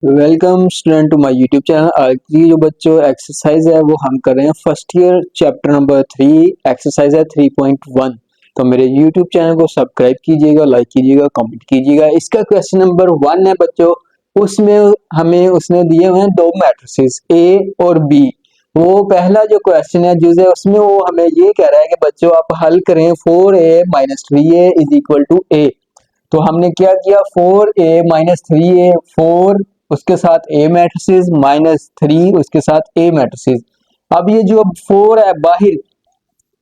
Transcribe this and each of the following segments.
Welcome student to my YouTube channel. आज की जो बच्चों एक्सरसाइज है वो हम कर रहे हैं first year chapter number 3। Exercise है 3.1। तो मेरे यूट्यूब चैनल को सब्सक्राइब कीजिएगा, लाइक कीजिएगा, कमेंट कीजिएगा। इसका क्वेश्चन नंबर 1 है बच्चों। उसमें हमें उसने दिए हुए हैं दो मैट्रिसेस ए और बी। वो पहला जो क्वेश्चन है जुज है उसमें वो हमें ये कह रहा है कि बच्चों आप हल करें 4a - 3a = a। तो हमने क्या किया 4a - 3a, 4 उसके साथ ए मैट्रिसेस -3 उसके साथ ए मैट्रिसेस। अब ये जो 4 है बाहर,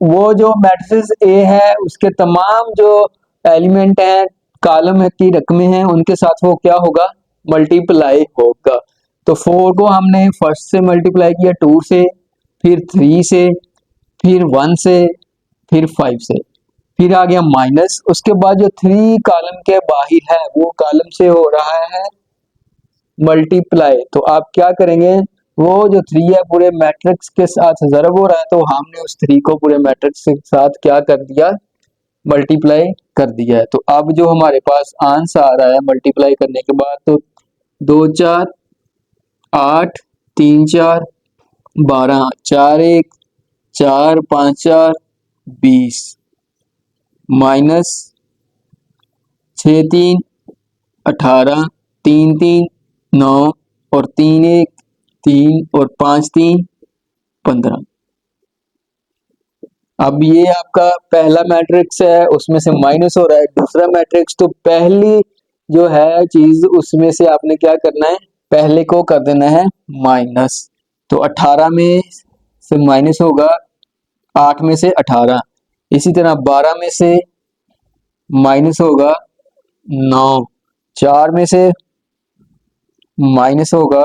वो जो मैट्रिसेस ए है उसके तमाम जो एलिमेंट हैं, कॉलम की रकमें हैं, उनके साथ वो क्या होगा, मल्टीप्लाई होगा। तो 4 को हमने फर्स्ट से मल्टीप्लाई किया 2 से, फिर 3 से, फिर 1 से, फिर 5 से, फिर आ गया माइनस। उसके बाद जो 3 कॉलम के बाहर है वो कॉलम से हो रहा है मल्टीप्लाई। तो आप क्या करेंगे, वो जो 3 है पूरे मैट्रिक्स के साथ ज़रब हो रहा है, तो हमने उस 3 को पूरे मैट्रिक्स के साथ क्या कर दिया, मल्टीप्लाई कर दिया है। तो अब जो हमारे पास आंसर आ रहा है मल्टीप्लाई करने के बाद, तो 2 4 8 3 4 12 4 1 4 5 4 20 माइनस 6 3 18 3 3 9 और 3 1 3 और 5 3 15। अब ये आपका पहला मैट्रिक्स है, उसमें से माइनस हो रहा है दूसरा मैट्रिक्स। तो पहली जो है चीज उसमें से आपने क्या करना है, पहले को कर देना है माइनस। तो 18 में से माइनस होगा 8 में से 18। इसी तरह 12 में से माइनस होगा 9, 4 में से माइनस होगा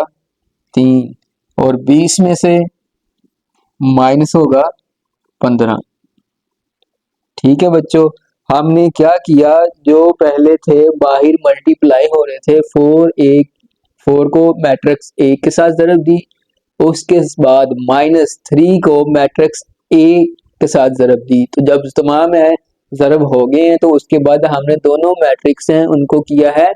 3 और 20 में से माइनस होगा 15। ठीक है बच्चों, हमने क्या किया, जो पहले थे बाहर मल्टीप्लाई हो रहे थे 4 को मैट्रिक्स ए के साथ ज़रब दी, उसके बाद -3 को मैट्रिक्स ए के साथ ज़रब दी। तो जब तमाम है ज़रब हो गए हैं तो उसके बाद हमने दोनों मैट्रिक्स हैं उनको किया है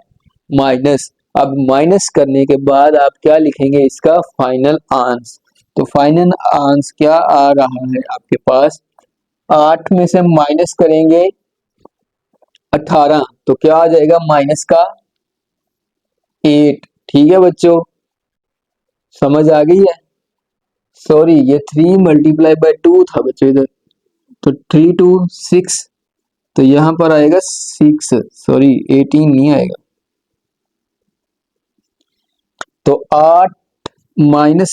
माइनस। अब माइनस करने के बाद आप क्या लिखेंगे, इसका फाइनल आंसर। तो फाइनल आंसर क्या आ रहा है आपके पास, 8 में से माइनस करेंगे 18 तो क्या आ जाएगा, माइनस का 8। ठीक है बच्चों, समझ आ गई है। सॉरी, ये 3 × 2 था बच्चों इधर, तो 3 2 6, तो यहां पर आएगा 6, सॉरी 18 नहीं आएगा। तो 8 माइनस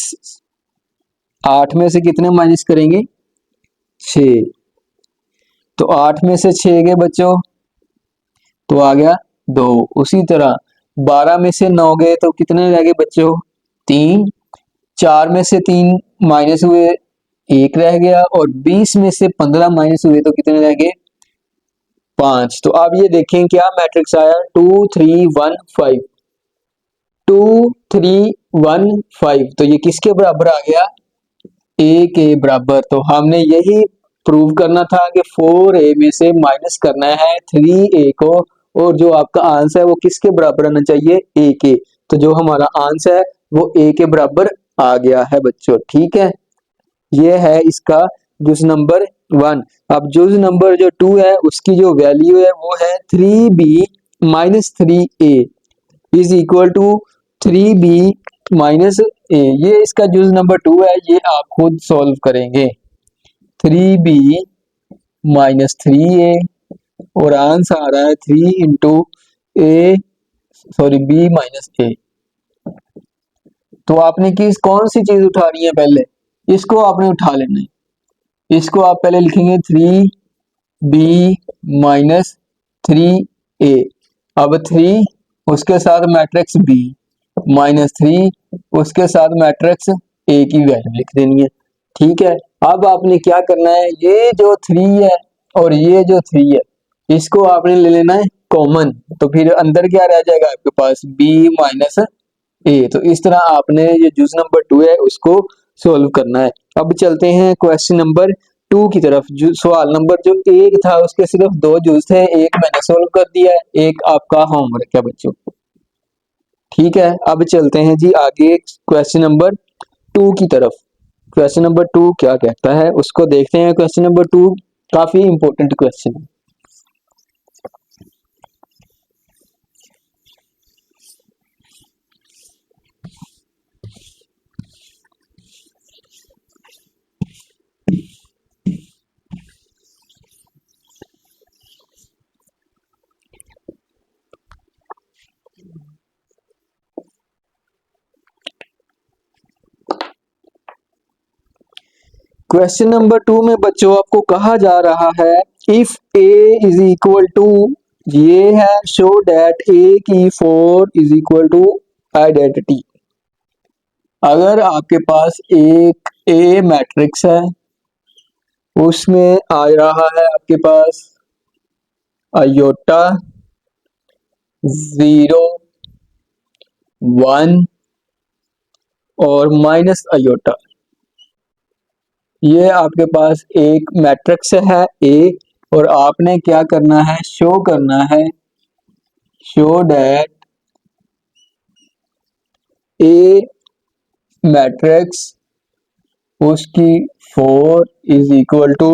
8 में से कितने माइनस करेंगे, 6। तो 8 में से 6 गए बच्चों तो आ गया 2। उसी तरह 12 में से 9 गए तो कितने रह गए बच्चों, 3। 4 में से 3 माइनस हुए, 1 रह गया। और 20 में से 15 माइनस हुए तो कितने रह गए, 5। तो अब ये देखें क्या मैट्रिक्स आया, 2 3 1 5, 2 3 1 5। तो ये किसके बराबर आ गया, ए के बराबर। तो हमने यही प्रूव करना था कि 4a में से माइनस करना है 3a को, और जो आपका आंसर है वो किसके बराबर आना चाहिए, a के। तो जो हमारा आंसर है वो a के बराबर आ गया है बच्चों। ठीक है, ये है इसका जुज नंबर 1। अब जुज नंबर जो 2 है उसकी जो वैल्यू है वो है 3b - 3a = 3b - a। ये इसका जुज नंबर 2 है, ये आप खुद सॉल्व करेंगे। 3b - 3a और आंसर आ रहा है 3 × a, सॉरी b - a। तो आपने कौन सी चीज उठानी है, पहले इसको आपने उठा लेना है। इसको आप पहले लिखेंगे 3b - 3a। अब 3 उसके साथ मैट्रिक्स b -3 उसके साथ मैट्रिक्स a की वैल्यू लिख देनी है। ठीक है, अब आपने क्या करना है, ये जो 3 है और ये जो 3 है इसको आपने ले लेना है कॉमन। तो फिर अंदर क्या रह जाएगा आपके पास, b - a। तो इस तरह आपने ये जूस नंबर 2 है उसको सोल्व करना है। अब चलते हैं क्वेश्चन नंबर 2 की तरफ। जो सवाल नंबर जो 1 था उसके सिर्फ 2 जूस थे, एक मैंने सोल्व कर दिया है, एक आपका होमवर्क है बच्चों। ठीक है, अब चलते हैं जी आगे क्वेश्चन नंबर 2 की तरफ। क्वेश्चन नंबर 2 क्या कहता है उसको देखते हैं। क्वेश्चन नंबर 2 काफी इंपॉर्टेंट क्वेश्चन है। क्वेश्चन नंबर 2 में बच्चों आपको कहा जा रहा है if A is equal to, ये है शो डेट ए की 4 इज इक्वल टू आइडेंटिटी। अगर आपके पास एक ए मैट्रिक्स है, उसमें आ रहा है आपके पास आयोटा 0 1 और माइनस आयोटा, ये आपके पास एक मैट्रिक्स है ए, और आपने क्या करना है, शो करना है, शो डेट ए मैट्रिक्स उसकी 4 इज इक्वल टू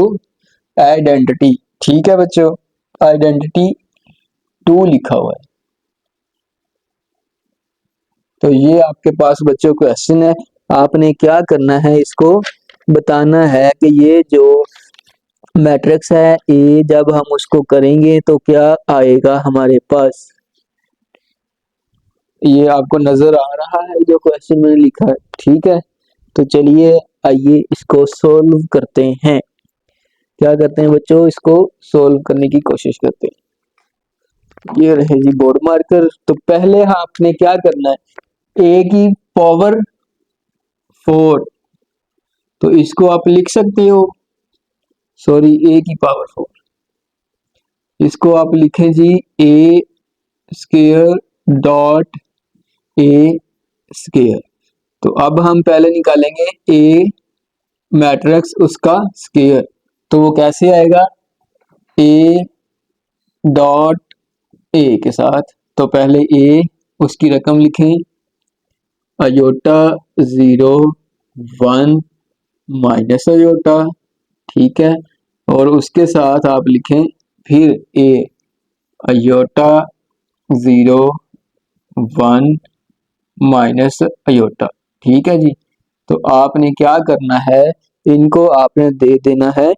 आइडेंटिटी। ठीक है बच्चों, आइडेंटिटी 2 लिखा हुआ है। तो ये आपके पास बच्चों क्वेश्चन है, आपने क्या करना है, इसको बताना है कि ये जो मैट्रिक्स है ए, जब हम उसको करेंगे तो क्या आएगा हमारे पास। ये आपको नजर आ रहा है जो क्वेश्चन मैंने लिखा है। ठीक है, तो चलिए आइए इसको सोल्व करते हैं। क्या करते हैं बच्चों, इसको सोल्व करने की कोशिश करते हैं। ये रहे जी बोर्ड मार्कर। तो पहले आपने क्या करना है, ए की पावर 4, तो इसको आप लिख सकते हो, सॉरी ए की पावर 4, इसको आप लिखें जी ए स्क्वायर डॉट ए स्क्वायर। तो अब हम पहले निकालेंगे ए मैट्रिक्स उसका स्क्वायर, तो वो कैसे आएगा, ए डॉट ए के साथ, तो पहले ए उसकी रकम लिखें, अयोटा 0 1 माइनस अयोटा। ठीक है, और उसके साथ आप लिखें फिर ए अयोटा 0 1 माइनस अयोटा। ठीक है जी, तो आपने क्या करना है, इनको आपने दे देना है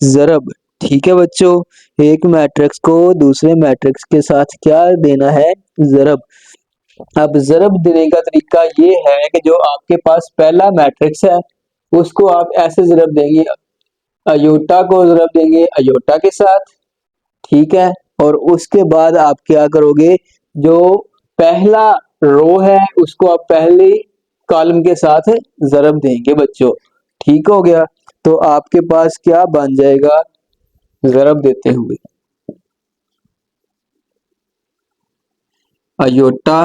ज़रब। ठीक है बच्चों, एक मैट्रिक्स को दूसरे मैट्रिक्स के साथ क्या देना है, ज़रब। अब ज़रब देने का तरीका ये है कि जो आपके पास पहला मैट्रिक्स है उसको आप ऐसे ज़रब देंगे, अयोटा को ज़रब देंगे अयोटा के साथ। ठीक है, और उसके बाद आप क्या करोगे, जो पहला रो है उसको आप पहले कॉलम के साथ ज़रब देंगे बच्चों। ठीक हो गया, तो आपके पास क्या बन जाएगा, ज़रब देते हुए iota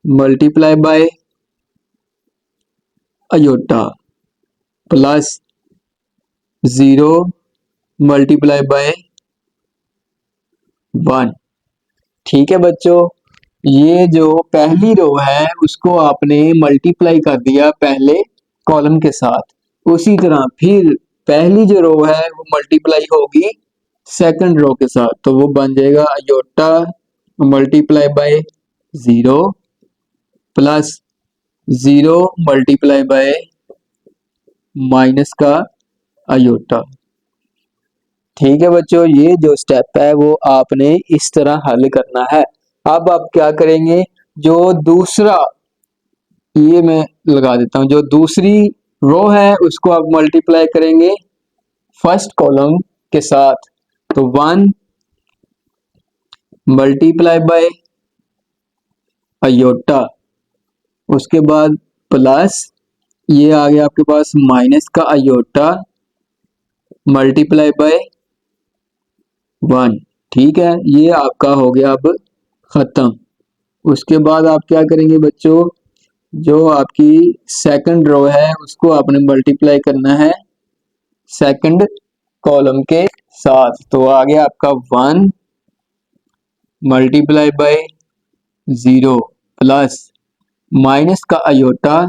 multiply by iota plus 0 multiply by 1। ठीक है बच्चों, ये जो पहली रो है उसको आपने मल्टीप्लाई कर दिया पहले कॉलम के साथ, उसी तरह फिर पहली जो रो है वो मल्टीप्लाई होगी सेकंड रो के साथ, तो वो बन जाएगा iota multiply by 0 plus 0 multiply by minus का अयोटा। ठीक है बच्चों, ये जो स्टेप है वो आपने इस तरह हल करना है। अब आप क्या करेंगे, जो दूसरा, ये मैं लगा देता हूं, जो दूसरी रो है उसको आप मल्टीप्लाई करेंगे फर्स्ट कॉलम के साथ, तो 1 मल्टीप्लाई बाय अयोटा, उसके बाद प्लस ये आ गया आपके पास माइनस का अयोटा मल्टीप्लाई बाय 1। ठीक है, ये आपका हो गया अब खत्म। उसके बाद आप क्या करेंगे बच्चों, जो आपकी सेकंड रो है उसको आपने मल्टीप्लाई करना है सेकंड कॉलम के साथ, तो आ गया आपका 1 मल्टीप्लाई बाय 0 प्लस माइनस का अयोटा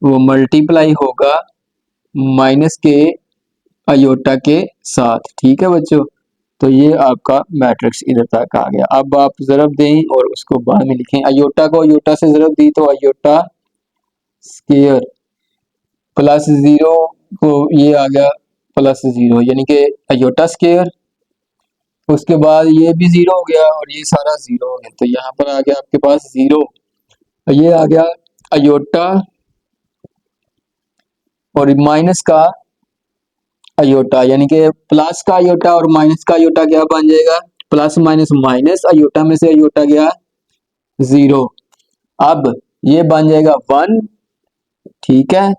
वो मल्टीप्लाई होगा माइनस के अयोटा के साथ। ठीक है बच्चों, तो ये आपका मैट्रिक्स इधर तक आ गया। अब आप ज़रब दें और उसको बाद में लिखें। अयोटा को अयोटा से ज़रब दी तो अयोटा स्क्वायर प्लस 0 को ये आ गया प्लस 0 यानी कि अयोटा स्क्वायर। उसके बाद ये भी 0 हो गया और ये सारा 0 हो गया, तो यहाँ पर आ गया आपके पास 0। ये आ गया अयोटा और माइनस का अयोटा, यानी कि प्लस का अयोटा और माइनस का अयोटा क्या बन जाएगा, प्लस माइनस माइनस, अयोटा में से अयोटा गया 0। अब ये बन जाएगा 1। ठीक है,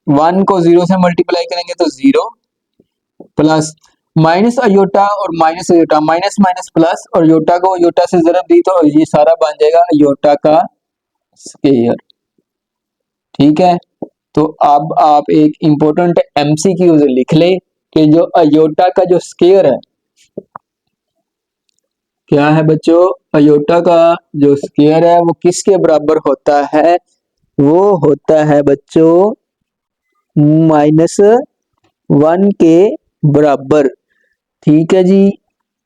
1 को 0 से मल्टीप्लाई करेंगे तो 0 प्लस माइनस अयोटा और minus iota, minus minus plus और अयोटा को अयोटा से ज़रब दी तो ये सारा बन जाएगा अयोटा का स्क्वायर। ठीक है, तो अब आप एक इंपॉर्टेंट एमसीक्यू लिख ले कि जो अयोटा का जो स्क्वायर है क्या है बच्चों, अयोटा का जो स्क्वायर है वो किसके बराबर होता है, वो होता है बच्चों -1 के बराबर। ठीक है जी,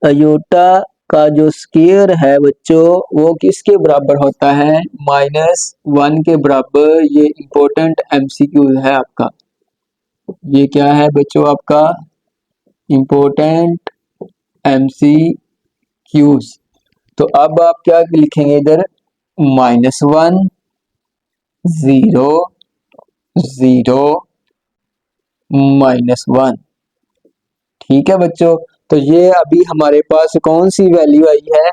अयोटा का जो स्क्वायर है बच्चों वो किसके बराबर होता है, -1 के बराबर। ये इंपॉर्टेंट एमसीक्यू है आपका, ये क्या है बच्चों आपका इंपॉर्टेंट एमसीक्यूज। तो अब आप क्या लिखेंगे इधर, -1 0 0 -1। ठीक है बच्चों, तो ये अभी हमारे पास कौन सी वैल्यू आई है,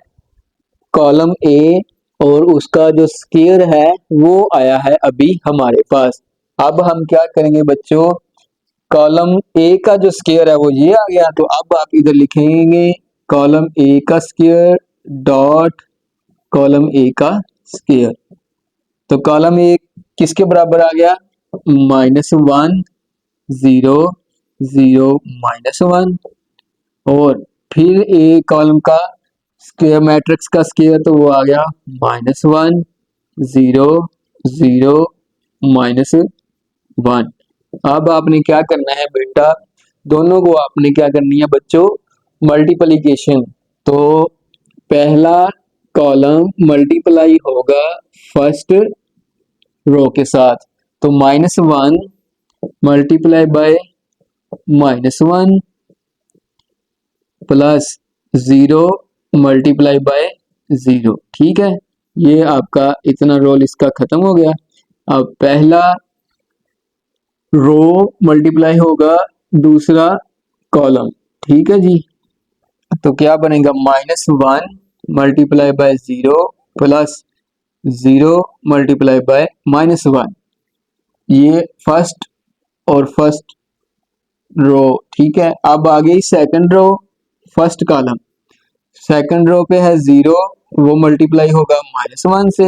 कॉलम ए और उसका जो स्क्वायर है वो आया है अभी हमारे पास। अब हम क्या करेंगे बच्चों, कॉलम ए का जो स्क्वायर है वो ये आ गया, तो अब आप इधर लिखेंगे कॉलम ए का स्क्वायर डॉट कॉलम ए का स्क्वायर। तो कॉलम ए किसके बराबर आ गया, -1 0 0 -1, और फिर ए कॉलम का स्क्वायर मैट्रिक्स का स्क्वायर तो वो आ गया -1 0 0 -1। अब आपने क्या करना है बेटा, दोनों को आपने क्या करनी है बच्चों, मल्टीप्लिकेशन। तो पहला कॉलम मल्टीप्लाई होगा फर्स्ट रो के साथ, तो -1 multiply by -1 plus 0 multiply by 0। ठीक है, ये आपका इतना रोल इसका खत्म हो गया। अब पहला रो मल्टीप्लाई होगा दूसरा कॉलम। ठीक है जी, तो क्या बनेगा, -1 multiply by 0 plus 0 multiply by -1। ये फर्स्ट और फर्स्ट रो। ठीक है, अब आ गई second row, first column. Second row पे है 0, वो मल्टीप्लाई होगा -1 से,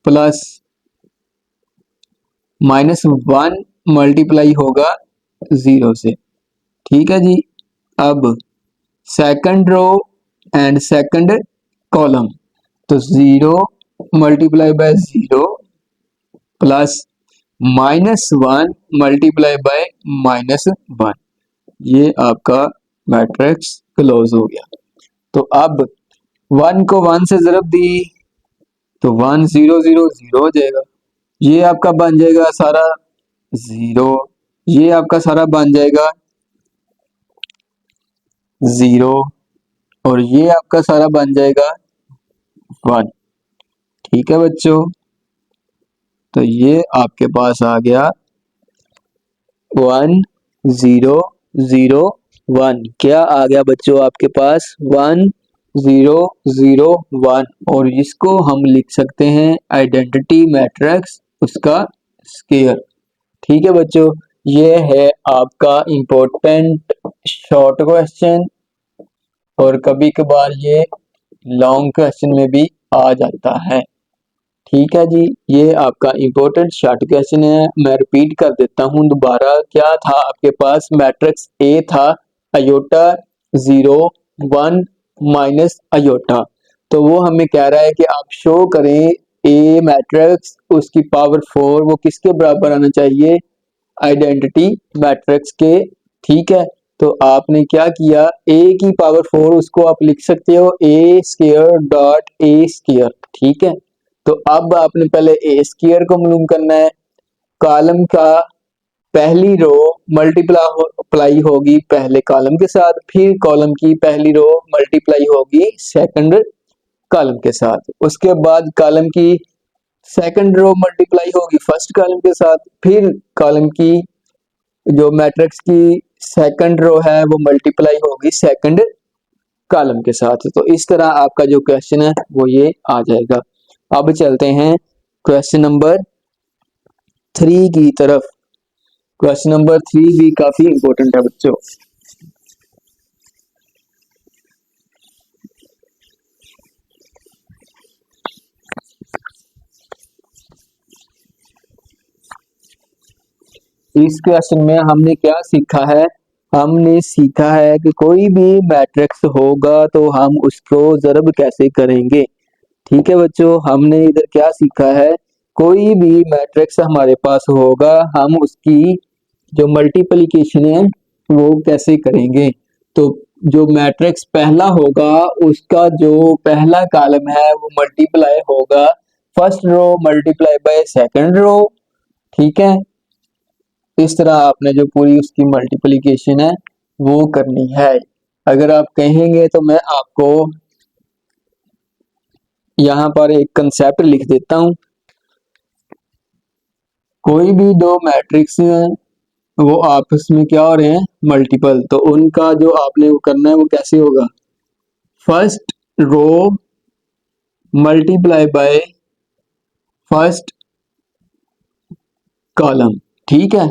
प्लस -1 मल्टीप्लाई होगा 0 से। ठीक है जी, अब second row and second column, तो 0 multiply by 0 plus -1 multiply by -1। ये आपका मैट्रिक्स क्लोज हो गया। तो अब 1 को 1 से ज़रब दी तो 1 0 0 0 हो जाएगा, ये आपका बन जाएगा सारा 0, ये आपका सारा बन जाएगा 0 और ये आपका सारा बन जाएगा 1। ठीक है बच्चों, तो ये आपके पास आ गया 1 0 0 1। क्या आ गया बच्चों आपके पास, 1 0 0 1, और इसको हम लिख सकते हैं आइडेंटिटी मैट्रिक्स उसका स्क्वायर। ठीक है बच्चों, ये है आपका इम्पोर्टेंट शॉर्ट क्वेश्चन, और कभी कभार ये लॉन्ग क्वेश्चन में भी आ जाता है। ठीक है जी, ये आपका इम्पोर्टेंट शॉर्ट क्वेश्चन है। मैं रिपीट कर देता हूँ दोबारा, क्या था आपके पास, मैट्रिक्स ए था अयोटा 0 1 माइनस अयोटा, तो वो हमें कह रहा है कि आप शो करें ए मैट्रिक्स उसकी पावर 4 वो किसके बराबर आना चाहिए, आइडेंटिटी मैट्रिक्स के। ठीक है, तो आपने क्या किया, ए की पावर 4 उसको आप लिख सकते हो ए स्क्वायर डॉट ए स्क्वायर। ठीक है, तो अब आपने पहले ए स्क्वायर को मालूम करना है, कॉलम का पहली रो मल्टीप्लाई होगी पहले कॉलम के साथ, फिर कॉलम की पहली रो मल्टीप्लाई होगी सेकंड कॉलम के साथ, उसके बाद कॉलम की सेकंड रो मल्टीप्लाई होगी फर्स्ट कॉलम के साथ, फिर कॉलम की जो मैट्रिक्स की सेकंड रो है वो मल्टीप्लाई होगी सेकंड कॉलम के साथ। तो इस तरह आपका जो क्वेश्चन है वो ये आ जाएगा। अब चलते हैं क्वेश्चन नंबर 3 की तरफ। क्वेश्चन नंबर 3 भी काफी इंपॉर्टेंट है बच्चों। इस क्वेश्चन में हमने क्या सीखा है, हमने सीखा है कि कोई भी मैट्रिक्स होगा तो हम उसको ज़रब कैसे करेंगे। ठीक है बच्चों, हमने इधर क्या सीखा है, कोई भी मैट्रिक्स हमारे पास होगा हम उसकी जो मल्टीप्लिकेशन है वो कैसे करेंगे। तो जो मैट्रिक्स पहला होगा उसका जो पहला कॉलम है वो मल्टीप्लाई होगा first row multiply by second row. ठीक है, इस तरह आपने जो पूरी उसकी मल्टीप्लिकेशन है वो करनी है। अगर आप कहेंगे तो मैं आपको यहाँ पर एक कंसेप्ट लिख देता हूँ। कोई भी दो मैट्रिक्स हैं वो आपस में क्या हो रहे हैं, मल्टीपल, तो उनका जो आपने वो करना है वो कैसे होगा, first row multiply by first column. ठीक है,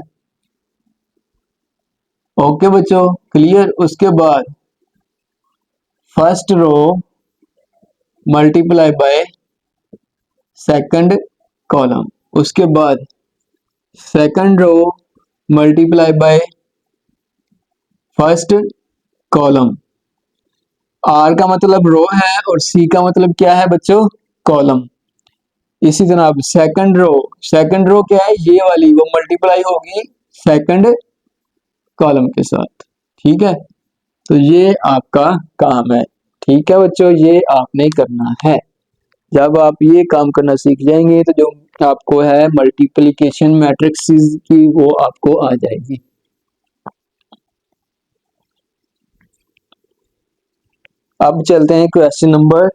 ओके बच्चों, क्लियर। उसके बाद first row multiply by second column, उसके बाद second row multiply by first column. R का मतलब रो है और सी का मतलब क्या है बच्चों, कॉलम। इसी तरह अब सेकंड रो क्या है, ये वाली वो मल्टीप्लाई होगी सेकंड कॉलम के साथ। ठीक है, तो ये आपका काम है। ठीक है बच्चों, ये आपने करना है। जब आप ये काम करना सीख जाएंगे तो जो आपको है मल्टीप्लिकेशन मैट्रिक्स की वो आपको आ जाएगी। अब चलते हैं क्वेश्चन नंबर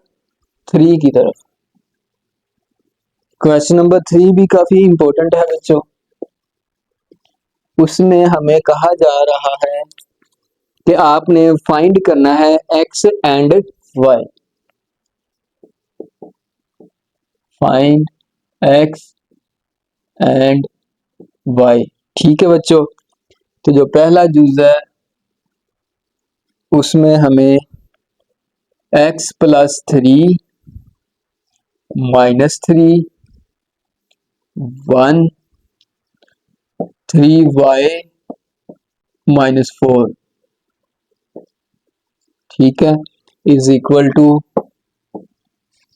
3 की तरफ। क्वेश्चन नंबर 3 भी काफी इंपॉर्टेंट है बच्चों। उसमें हमें कहा जा रहा है कि आपने फाइंड करना है X and Y. Find X and Y. ठीक है बच्चों, तो जो पहला यूज है उसमें हमें x प्लस 3 -3 1 3y -4, ठीक है, इज इक्वल टू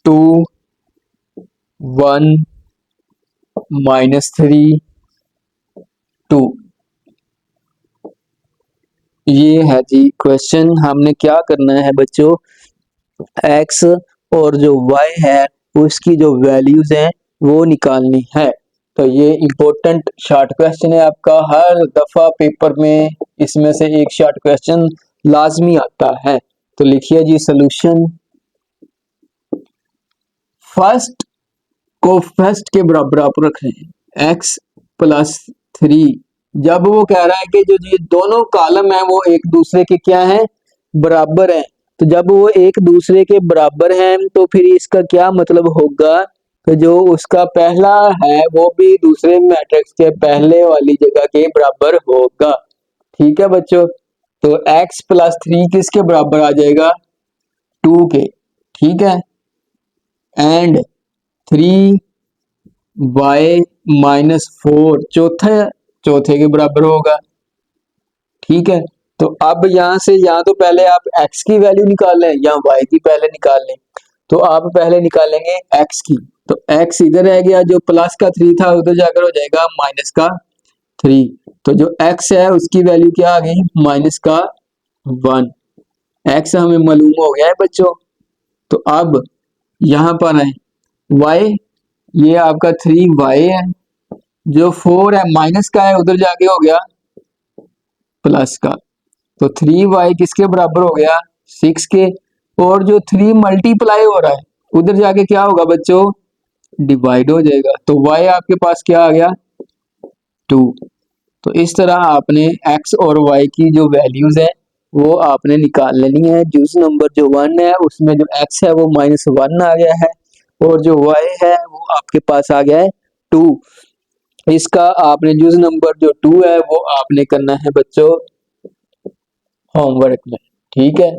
2 1 -3 2। ये है जी क्वेश्चन। हमने क्या करना है बच्चों, x और जो y है उसकी जो वैल्यूज हैं वो निकालनी है। तो ये इम्पोर्टेंट शॉर्ट क्वेश्चन है आपका, हर दफा पेपर में इसमें से एक शॉर्ट क्वेश्चन लाजमी आता है। तो लिखिए जी सोल्यूशन। फर्स्ट को फर्स्ट के बराबर आप रख रहे हैं x प्लस 3। जब वो कह रहा है कि जो ये दोनों कॉलम है वो एक दूसरे के क्या है, बराबर हैं, तो जब वो एक दूसरे के बराबर हैं तो फिर इसका क्या मतलब होगा, तो जो उसका पहला है वो भी दूसरे मैट्रिक्स के पहले वाली जगह के बराबर होगा। ठीक है बच्चों, तो x प्लस 3 किसके बराबर आ जाएगा, 2 के। ठीक है, एंड 3y -4 चौथे के बराबर होगा। ठीक है, तो अब यहां से या तो पहले आप x की वैल्यू निकाल लें या y की पहले निकाल लें। तो आप पहले निकालेंगे x की, तो x इधर रह गया, जो प्लस का 3 था उधर जाकर हो जाएगा माइनस का 3। तो जो x है उसकी वैल्यू क्या आ गई, माइनस का 1। x हमें मालूम हो गया है बच्चों। तो अब यहाँ पर है y, ये आपका 3y है, जो 4 है माइनस का है उधर जाके हो गया प्लस का। तो 3y किसके बराबर हो गया, 6 के। और जो 3 मल्टीप्लाई हो रहा है उधर जाके क्या होगा बच्चों, डिवाइड हो जाएगा। तो y आपके पास क्या आ गया, 2। तो इस तरह आपने x और y की जो वैल्यूज है वो आपने निकाल लेनी है। जूस नंबर जो 1 है उसमें जो x है वो -1 आ गया है, और जो y है वो आपके पास आ गया है 2। इसका आपने जूस नंबर जो 2 है वो आपने करना है बच्चों होमवर्क में, ठीक है।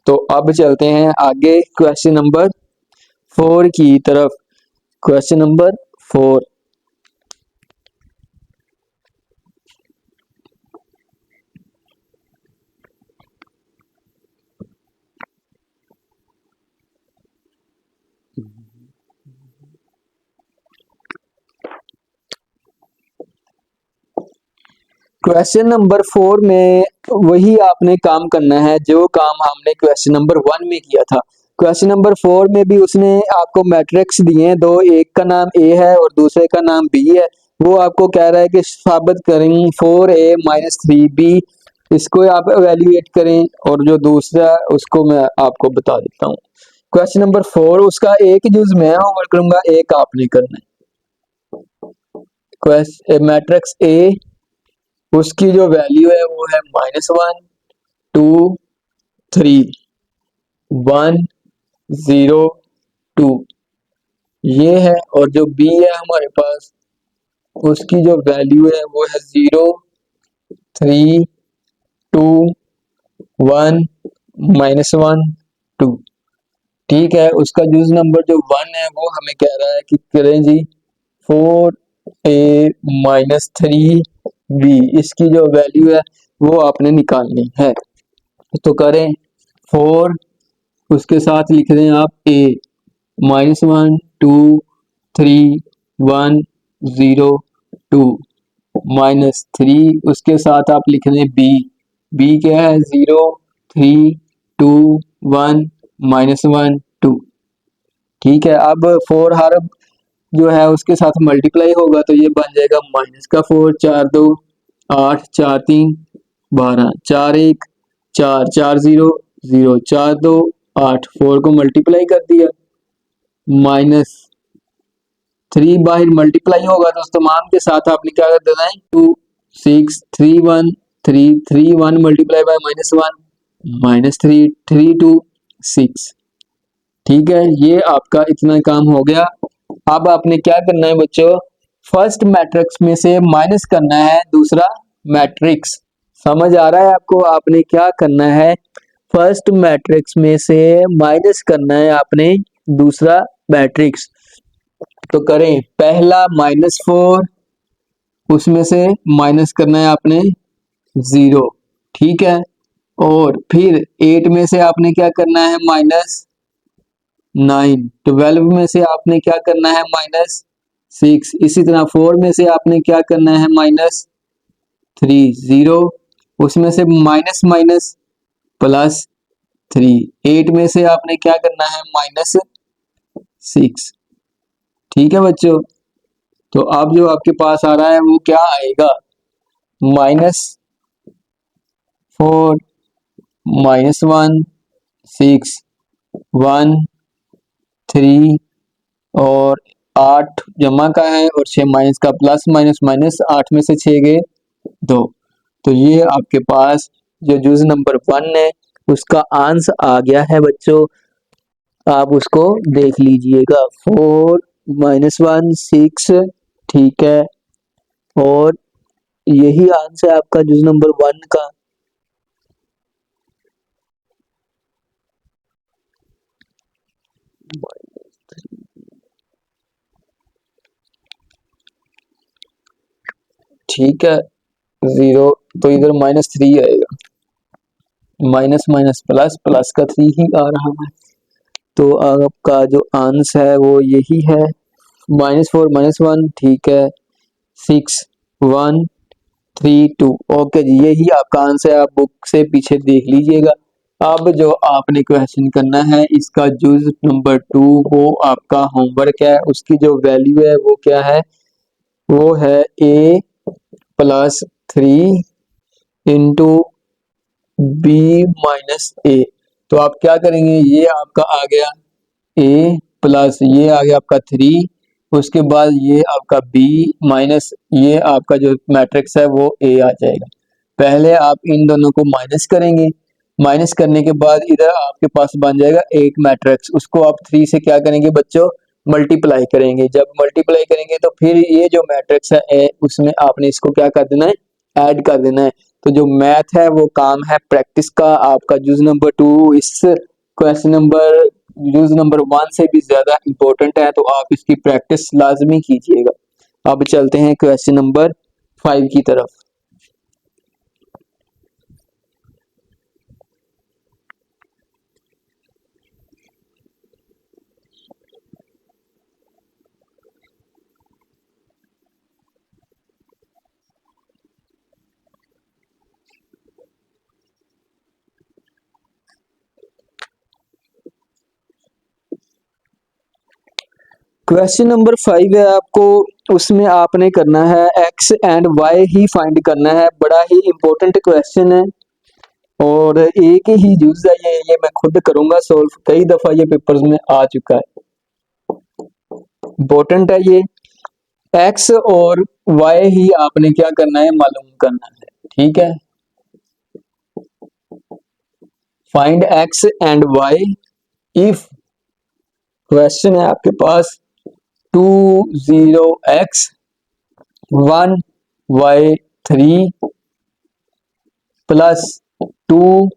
तो अब चलते हैं आगे क्वेश्चन नंबर 4 की तरफ। क्वेश्चन नंबर 4, क्वेश्चन नंबर 4 में वही आपने काम करना है जो काम हमने क्वेश्चन नंबर 1 में किया था। क्वेश्चन नंबर 4 में भी उसने आपको मैट्रिक्स दिए हैं दो, एक का नाम ए है और दूसरे का नाम बी है। वो आपको कह रहा है कि साबित करें 4a - 3b, इसको आप एवेल्युएट करें, और जो दूसरा उसको मैं आपको बता देता हूँ। क्वेश्चन नंबर 4 उसका एक यूज मैं होमवर्क करूंगा, एक आपने करना है। क्वेश्चन मैट्रिक्स ए, उसकी जो वैल्यू है वो है -1 2 3 1 0 2, ये है। और जो बी है हमारे पास, उसकी जो वैल्यू है वो है 0 3 2 1 -1 2, ठीक है। उसका यूज नंबर जो 1 है वो हमें कह रहा है कि करें जी 4a - 3b, इसकी जो वैल्यू है वो आपने निकालनी है। तो करें 4, उसके साथ लिख दें आप a -1 2 3 1 0 2 -3, उसके साथ आप लिख दें b, b क्या है 0 3 2 1 -1 2, ठीक है। अब 4 हर जो है उसके साथ मल्टीप्लाई होगा तो ये बन जाएगा माइनस का 4, 4 2 8 4 3 12 4 1 4 4 0 0 4 2 8, 4 को मल्टीप्लाई कर दिया, -3 बाहर मल्टीप्लाई होगा तो उस तमाम के साथ आपने क्या कर देना है 2 6 3 1 3 3 1 मल्टीप्लाई बाय -1 -3 3 2 6, ठीक है। ये आपका इतना काम हो गया। अब आपने क्या करना है बच्चों, फर्स्ट मैट्रिक्स में से माइनस करना है दूसरा मैट्रिक्स। समझ आ रहा है आपको, आपने क्या करना है, फर्स्ट मैट्रिक्स में से माइनस करना है आपने दूसरा मैट्रिक्स। तो करें पहला -4, उसमें से माइनस करना है आपने 0, ठीक है। और फिर 8 में से आपने क्या करना है -9, 12 में से आपने क्या करना है -6, इसी तरह 4 में से आपने क्या करना है -3 0, उसमें से माइनस माइनस +3, 8 में से आपने क्या करना है -6, ठीक है बच्चों। तो अब जो आपके पास आ रहा है वो क्या आएगा, -4 -1 6 1 3 और 8 जमा का है और 6 माइनस का, प्लस माइनस माइनस, 8 में से 6 गए 2। तो ये आपके पास जो जूज नंबर 1 है उसका आंसर आ गया है बच्चों, आप उसको देख लीजिएगा। 4 -1 6, ठीक है। और यही आंसर है आपका जूज नंबर 1 का। ठीक है 0, तो इधर -3 आएगा, माइनस माइनस प्लस, प्लस का 3 ही आ रहा है। तो आपका जो आंसर है वो यही है, -4 -1, ठीक है, 6 1 3 2। ओके जी, यही आपका आंसर है, आप बुक से पीछे देख लीजिएगा। अब जो आपने क्वेश्चन करना है इसका जुज नंबर 2 वो आपका होमवर्क है, उसकी जो वैल्यू है वो क्या है, वो है a+3 इंटू b-a। तो आप क्या करेंगे, ये आपका आ गया a प्लस ये आ गया आपका 3, उसके बाद ये आपका b माइनस ये आपका जो मैट्रिक्स है वो a आ जाएगा। पहले आप इन दोनों को माइनस करेंगे, माइनस करने के बाद इधर आपके पास बन जाएगा एक मैट्रिक्स, उसको आप 3 से क्या करेंगे बच्चों, मल्टीप्लाई करेंगे। जब मल्टीप्लाई करेंगे तो फिर ये जो मैट्रिक्स है ए, उसमें आपने इसको क्या कर देना है, ऐड कर देना है। तो जो मैथ है वो काम है प्रैक्टिस का। आपका जूज नंबर 2 इस क्वेश्चन नंबर जूज नंबर 1 से भी ज्यादा इंपॉर्टेंट है, तो आप इसकी प्रैक्टिस लाजमी कीजिएगा। अब चलते हैं क्वेश्चन नंबर 5 की तरफ। क्वेश्चन नंबर 5 है आपको, उसमें आपने करना है X and why he find करना है। बड़ा ही इंपॉर्टेंट क्वेश्चन है और एक ही यूज है ये मैं खुद करूंगा सॉल्व, कई दफा ये पेपर्स में आ चुका है, इंपॉर्टेंट है ये। एक्स और वाई ही आपने क्या करना है, मालूम करना है, ठीक है। Find X and Y if, question है आपके पास 20x 1y3 plus 2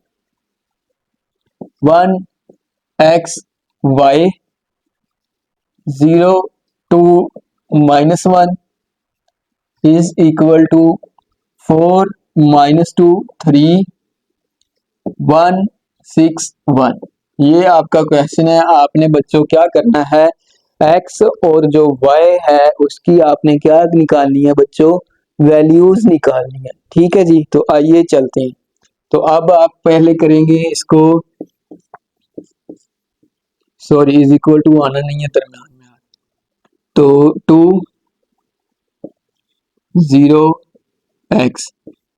1xy 0 2 -1 is equal to 4 -2 3 1 6 1। ये आपका क्वेश्चन है। आपने बच्चों क्या करना है, x और जो y है उसकी आपने क्या निकालनी है बच्चों, वैल्यूज निकालनी है, ठीक है जी। तो आइए चलते हैं। तो अब आप पहले करेंगे इसको, सॉरी इज इक्वल टू आना नहीं है दरम्यान में, तो 2 0 x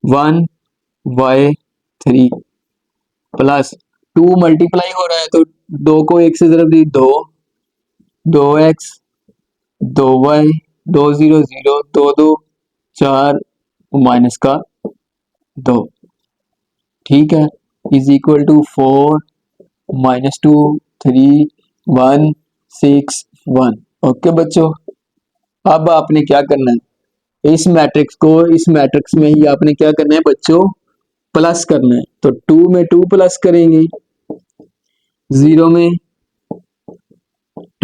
1 y 3 प्लस 2 मल्टीप्लाई हो रहा है तो 2 को 1 से ज़रब दी 2 2x 2y 2 0 0 2 2 4 माइनस का 2, ठीक है, इज इक्वल टू 4 -2 3 1 6 1। ओके बच्चों, अब आपने क्या करना है, इस मैट्रिक्स को इस मैट्रिक्स में ही आपने क्या करना है बच्चों, प्लस करना है। तो 2 में 2 प्लस करेंगे, 0 में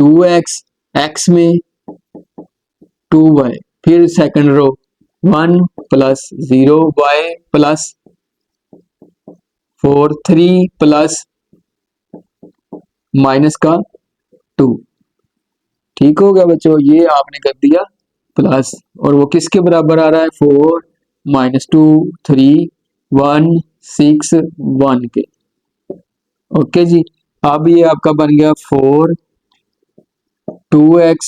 2x, x में 2y, फिर second row 1 plus 0y plus 4 3 plus minus का 2, ठीक हो गया बच्चों। ये आपने कर दिया प्लस, और वो किसके बराबर आ रहा है, 4 -2 3 1 6 1 के। ओके जी, अब ये आपका बन गया 4 2x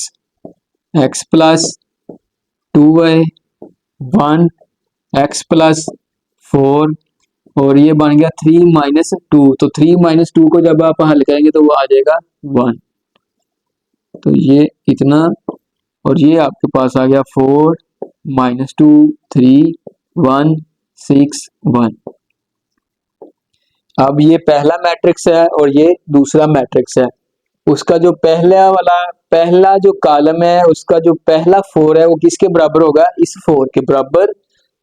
x plus 2y 1 x plus 4, और ये बन गया 3 -2। तो 3 - 2 को जब आप हल करेंगे तो वो आ जाएगा 1, तो ये इतना, और ये आपके पास आ गया 4 -2 3 1 6 1। अब ये पहला मैट्रिक्स है और ये दूसरा मैट्रिक्स है। उसका जो पहला जो कॉलम है उसका जो पहला 4 है वो किसके बराबर होगा, इस 4 के बराबर,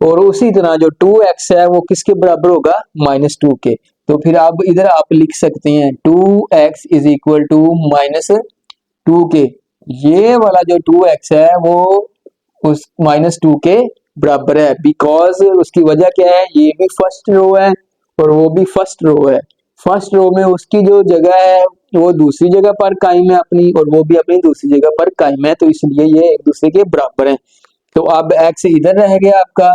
और उसी तरह जो 2x है वो किसके बराबर होगा, -2 के। तो फिर आप इधर आप लिख सकते हैं 2x इज इक्वल टू -2 के। ये वाला जो 2x है वो उस -2 के बराबर है, बिकॉज उसकी वजह क्या है, ये भी फर्स्ट रो है और वो भी फर्स्ट रो है। फर्स्ट रो में उसकी जो जगह है वो दूसरी जगह पर कायम है अपनी, और वो भी अपनी दूसरी जगह पर कायम है, तो इसलिए ये एक दूसरे के बराबर हैं। तो अब x इधर रह गया आपका,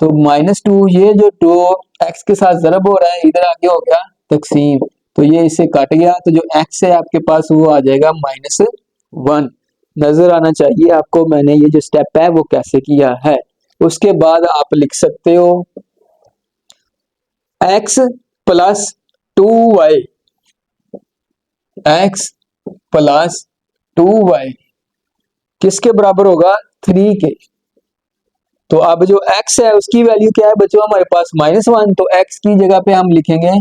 तो -2, ये जो 2 x के साथ ज़रब हो रहा है इधर आगे हो गया तकसीम, तो ये इससे कट गया, तो जो x है आपके पास वो आ जाएगा -1। नजर आना चाहिए आपको मैंने ये जो स्टेप है वो कैसे किया है। उसके बाद आप लिख सकते हो x plus 2y, x plus 2y किसके बराबर होगा, 3 के। तो अब जो x है उसकी वैल्यू क्या है बच्चों हमारे पास -1, तो x की जगह पे हम लिखेंगे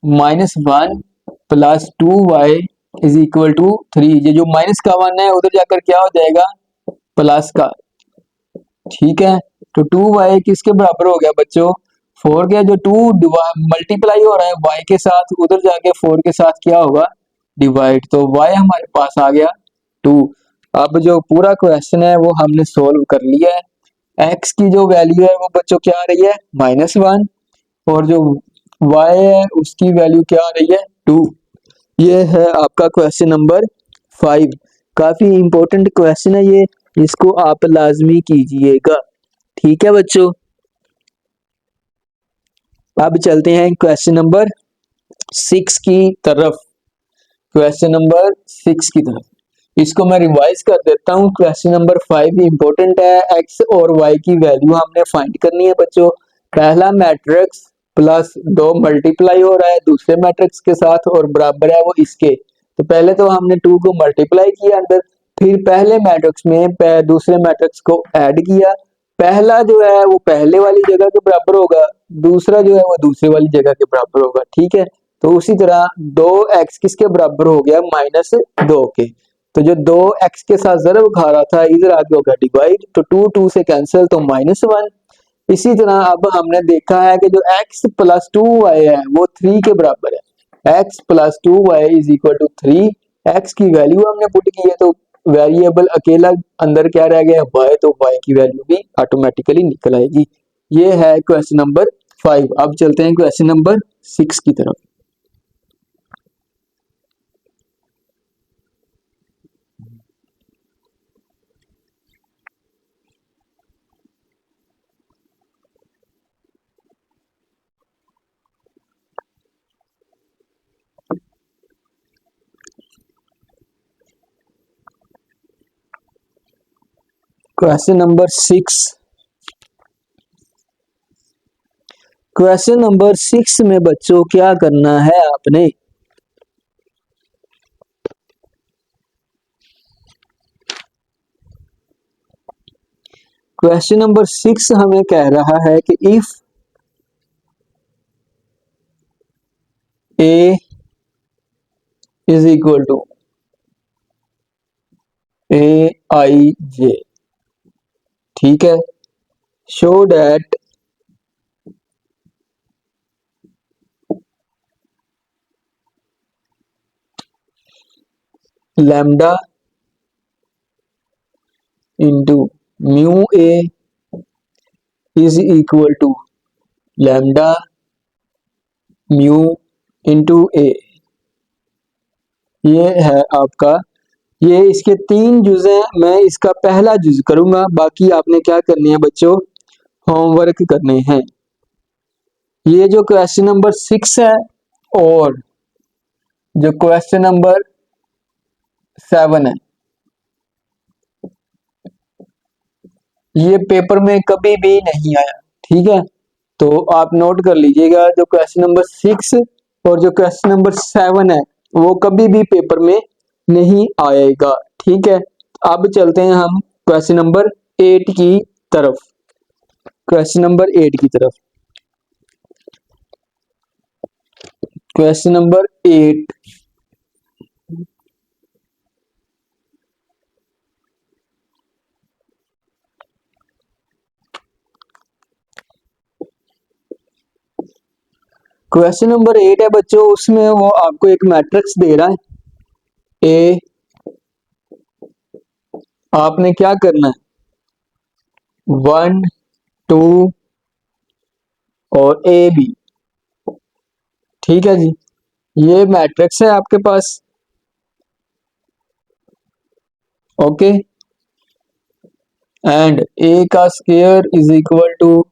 -1 plus 2y is equal to 3। ये जो माइनस का 1 है उधर जाकर क्या हो जाएगा, प्लस का, ठीक है। तो 2y किसके बराबर हो गया बच्चों, 4 के। जो 2 मल्टीप्लाई हो रहा है y के साथ, उधर जाके 4 के साथ क्या होगा, डिवाइड, तो y हमारे पास आ गया 2। अब जो पूरा क्वेश्चन है वो हमने सोल्व कर लिया है। x की जो वैल्यू है वो बच्चों क्या आ रही है, -1, और जो y है उसकी वैल्यू क्या आ रही है, 2। ये है आपका क्वेश्चन नंबर 5। काफी इंपॉर्टेंट क्वेश्चन है ये, इसको आप लाजमी कीजिएगा, ठीक है बच्चों। अब चलते हैं क्वेश्चन नंबर 6 की तरफ। क्वेश्चन नंबर 6 की तरफ इसको मैं रिवाइज कर देता हूँ। क्वेश्चन नंबर 5 इंपॉर्टेंट है, एक्स और वाई की वैल्यू हमने फाइंड करनी है बच्चों। पहला मैट्रिक्स प्लस 2 मल्टीप्लाई हो रहा है दूसरे मैट्रिक्स के साथ और बराबर है वो इसके, तो पहले तो हमने 2 को मल्टीप्लाई किया अंदर, फिर पहले मैट्रिक्स में दूसरे मैट्रिक्स को ऐड किया। पहला जो है वो पहले वाली जगह के बराबर होगा, दूसरा जो है वो दूसरे वाली जगह के बराबर होगा, ठीक है। तो उसी तरह 2x किसके बराबर हो गया, -2 के। तो जो 2x के साथ ज़रब खा रहा था इधर आगे होगा डिवाइड, तो 2 से कैंसिल, तो -1। इसी तरह अब हमने देखा है कि जो x प्लस 2y है वो 3 के बराबर है। x plus 2y is equal to 3। x की वैल्यू हमने पुट की है, तो वेरिएबल अकेला अंदर क्या रह गया, y, तो y की वैल्यू भी ऑटोमेटिकली निकल आएगी। ये है क्वेश्चन नंबर 5। अब चलते हैं क्वेश्चन नंबर 6 की तरफ। Question number 6। क्वेश्चन नंबर 6 में बच्चों क्या करना है आपने, क्वेश्चन नंबर 6 हमें कह रहा है कि if A is equal to AIJ, ठीक है, show that lambda into mu A is equal to lambda mu into A. ये है आपका, ये इसके 3 जुज हैं, मैं इसका पहला जुज करूंगा, बाकी आपने क्या करने हैं बच्चों, होमवर्क करने हैं। ये जो क्वेश्चन नंबर 6 है और जो क्वेश्चन नंबर 7 है, ये पेपर में कभी भी नहीं आया, ठीक है। तो आप नोट कर लीजिएगा, जो क्वेश्चन नंबर 6 और जो क्वेश्चन नंबर 7 है वो कभी भी पेपर में नहीं आएगा, ठीक है। अब चलते हैं हम क्वेश्चन नंबर 8 की तरफ। क्वेश्चन नंबर 8 की तरफ। क्वेश्चन नंबर 8, क्वेश्चन नंबर 8 है बच्चों, उसमें वो आपको एक मैट्रिक्स दे रहा है ए, आपने क्या करना है 1 2 और ए बी, ठीक है जी। ये मैट्रिक्स है आपके पास, ओके, एंड ए का square is equal to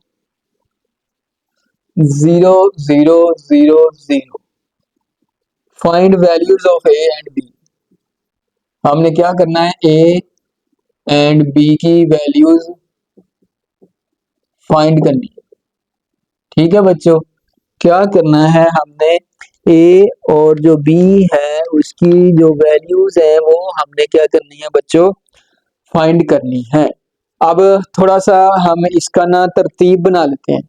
0 0 0 0। Find values of A and B. हमने क्या करना है, ए एंड बी की वैल्यूज फाइंड करनी है। ठीक है बच्चों, क्या करना है, हमने ए और जो बी है उसकी जो वैल्यूज है वो हमने क्या करनी है बच्चों, फाइंड करनी है। अब थोड़ा सा हम इसका ना तरतीब बना लेते हैं।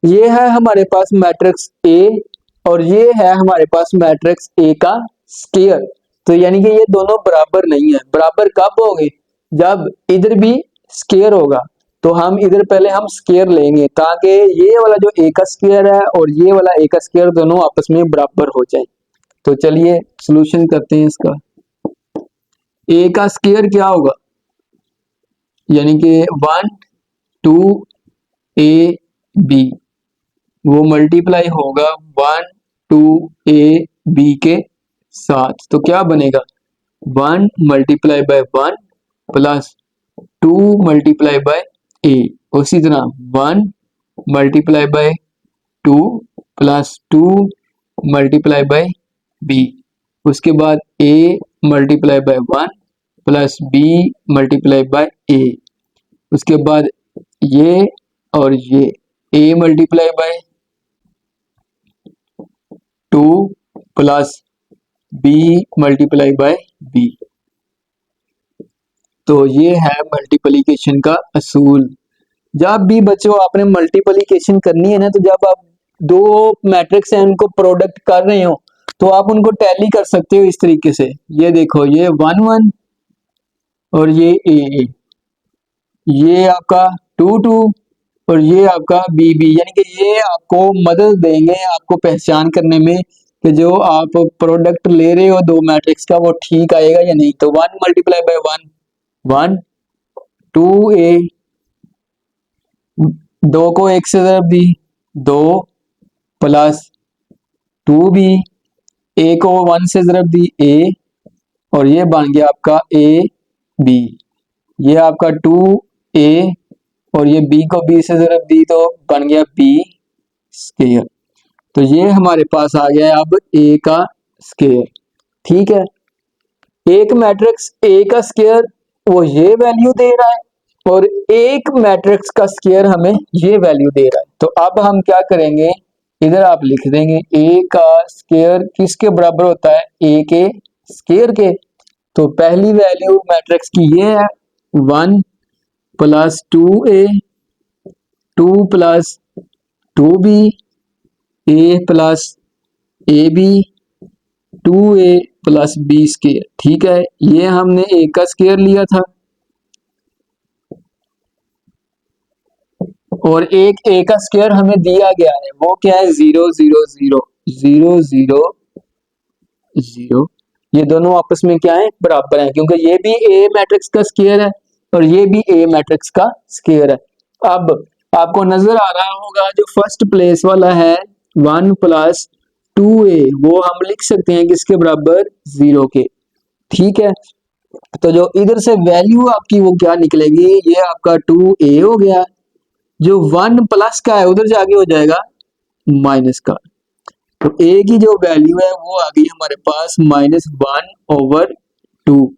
ये है हमारे पास मैट्रिक्स ए और ये है हमारे पास मैट्रिक्स ए का स्क्वायर। तो यानी कि ये दोनों बराबर नहीं है। बराबर कब होंगे, जब इधर भी स्क्वायर होगा। तो हम इधर पहले हम स्क्वायर लेंगे ताकि ये वाला जो ए का स्क्वायर है और ये वाला ए का स्क्वायर दोनों आपस में बराबर हो जाए। तो चलिए सॉल्यूशन करते हैं इसका। ए का स्क्वायर क्या होगा, यानी कि 1 2 ए बी, वो मल्टीप्लाई होगा 1 2 ए बी के साथ। तो क्या बनेगा, 1 multiply by 1 plus 2 multiply by A. उसी तरह 1 multiply by 2 plus 2 multiply by B. उसके बाद A multiply by 1 plus B multiply by A. उसके बाद ये और ये A multiply by 2 plus B multiply by B. तो ये है मल्टीप्लिकेशन का असूल। जब भी बच्चों आपने मल्टीप्लिकेशन करनी है ना, तो जब आप दो मैट्रिक्स हैं उनको प्रोडक्ट कर रहे हो तो आप उनको टैली कर सकते हो इस तरीके से। ये देखो, ये 1 1 और ये ए, ये आपका 2 2 और ये आपका बी बी, यानी कि ये आपको मदद देंगे आपको पहचान करने में कि जो आप प्रोडक्ट ले रहे हो दो मैट्रिक्स का वो ठीक आएगा या नहीं। तो 1 मल्टीप्लाई बाय 1 1, 2 ए, 2 को 1 से ज़रब दी 2 प्लस 2 बी, ए को 1 से ज़रब दी ए और ये बन गया आपका ए बी। ये आपका 2 ए और ये बी को बी से ज़रब दी तो बन गया बी स्क्वायर। तो ये हमारे पास आ गया अब ए का स्क्वायर। ठीक है, एक मैट्रिक्स ए का स्क्वायर वो ये वैल्यू दे रहा है और एक मैट्रिक्स का स्क्वायर हमें ये वैल्यू दे रहा है। तो अब हम क्या करेंगे, इधर आप लिख देंगे ए का स्क्वायर किसके बराबर होता है, ए के स्क्वायर के। तो पहली वैल्यू मैट्रिक्स की ये है 1 plus 2 A, 2 plus 2 B, A plus A B, 2 A plus B square. ठीक है, ये हमने ए का स्क्वायर लिया था और एक ए का स्क्वायर हमें दिया गया है, वो क्या है 0 0 0 0 0 0। ये दोनों आपस में क्या है, बराबर हैं, क्योंकि ये भी ए मैट्रिक्स का स्क्वायर है और ये भी ए मैट्रिक्स का स्क्वायर है। अब आपको नजर आ रहा होगा जो फर्स्ट प्लेस वाला है 1 प्लस 2 ए, वो हम लिख सकते हैं किसके बराबर, 0 के। ठीक है, तो जो इधर से वैल्यू आपकी वो क्या निकलेगी, ये आपका 2 ए हो गया, जो 1 प्लस का है उधर जाके हो जाएगा माइनस का। तो ए की जो वैल्यू है वो आ गई हमारे पास -1/2।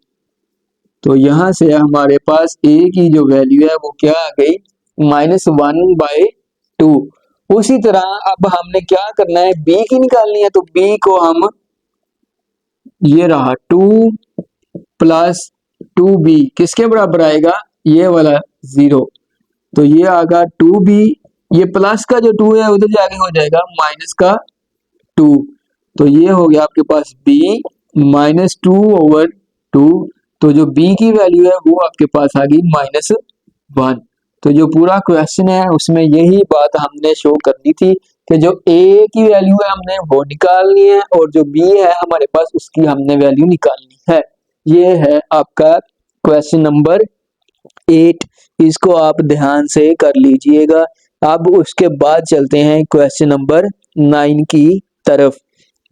तो यहां से हमारे पास ए की जो वैल्यू है वो क्या आ गई, -1/2। उसी तरह अब हमने क्या करना है, बी की निकालनी है। तो बी को हम, ये रहा 2 प्लस 2b किसके बराबर आएगा, ये वाला 0। तो ये आगा 2b, ये प्लस का जो 2 है उधर जाके हो जाएगा माइनस का 2। तो ये हो गया आपके पास b -2/2। तो जो b की वैल्यू है वो आपके पास आ गई -1। तो जो पूरा क्वेश्चन है उसमें यही बात हमने शो करनी थी कि जो a की वैल्यू है हमने वो निकालनी है और जो b है हमारे पास उसकी हमने वैल्यू निकालनी है। ये है आपका क्वेश्चन नंबर 8, इसको आप ध्यान से कर लीजिएगा। अब उसके बाद चलते हैं क्वेश्चन नंबर 9 की तरफ।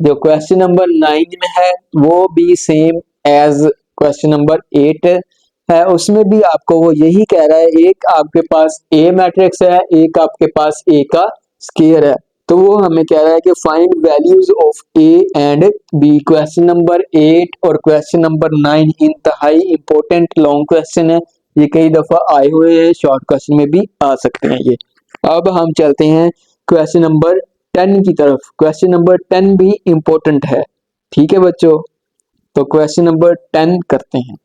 जो क्वेश्चन नंबर 9 है वो भी सेम एज क्वेश्चन नंबर 8 है, उसमें भी आपको वो यही कह रहा है, एक आपके पास ए मैट्रिक्स है, एक आपके पास ए का स्क्वायर है, तो वो हमें कह रहा है कि find values of A and B. Question number 8 और क्वेश्चन नंबर 9 इंतहाई इंपॉर्टेंट लॉन्ग क्वेश्चन है, ये कई दफा आए हुए हैं, शॉर्ट क्वेश्चन में भी आ सकते हैं ये। अब हम चलते हैं क्वेश्चन नंबर 10 की तरफ। क्वेश्चन नंबर 10 भी इंपॉर्टेंट है, ठीक है बच्चों। तो क्वेश्चन नंबर 10 करते हैं।